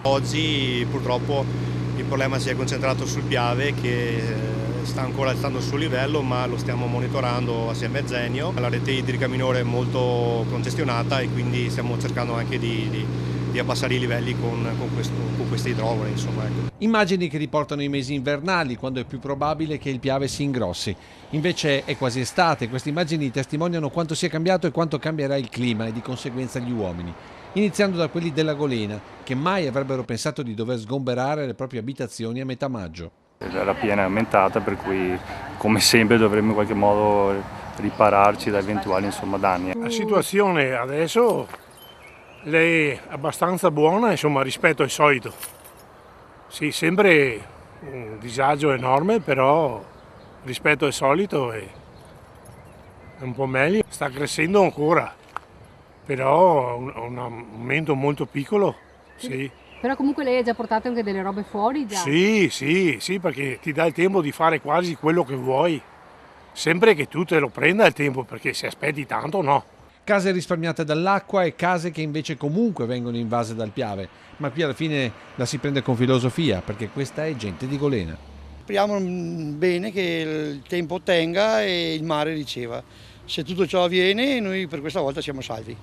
Oggi purtroppo il problema si è concentrato sul Piave che sta ancora alzando il suo livello, ma lo stiamo monitorando assieme a Zenio. La rete idrica minore è molto congestionata e quindi stiamo cercando anche di abbassare i livelli con queste idrovore, insomma. Ecco. Immagini che riportano i mesi invernali, quando è più probabile che il Piave si ingrossi. Invece è quasi estate, queste immagini testimoniano quanto sia cambiato e quanto cambierà il clima e di conseguenza gli uomini. Iniziando da quelli della Golena, che mai avrebbero pensato di dover sgomberare le proprie abitazioni a metà maggio. La piena è aumentata, per cui come sempre dovremmo in qualche modo ripararci da eventuali danni. La situazione adesso è abbastanza buona, insomma, rispetto al solito. Sì, sempre un disagio enorme, però rispetto al solito è un po' meglio. Sta crescendo ancora, però un aumento molto piccolo, sì. Però comunque lei ha già portato anche delle robe fuori già? Sì, perché ti dà il tempo di fare quasi quello che vuoi. Sempre che tu te lo prenda il tempo, perché se aspetti tanto no. Case risparmiate dall'acqua e case che invece comunque vengono invase dal Piave, ma qui alla fine la si prende con filosofia, perché questa è gente di Golena. Speriamo bene che il tempo tenga e il mare riceva. Se tutto ciò avviene, noi per questa volta siamo salvi.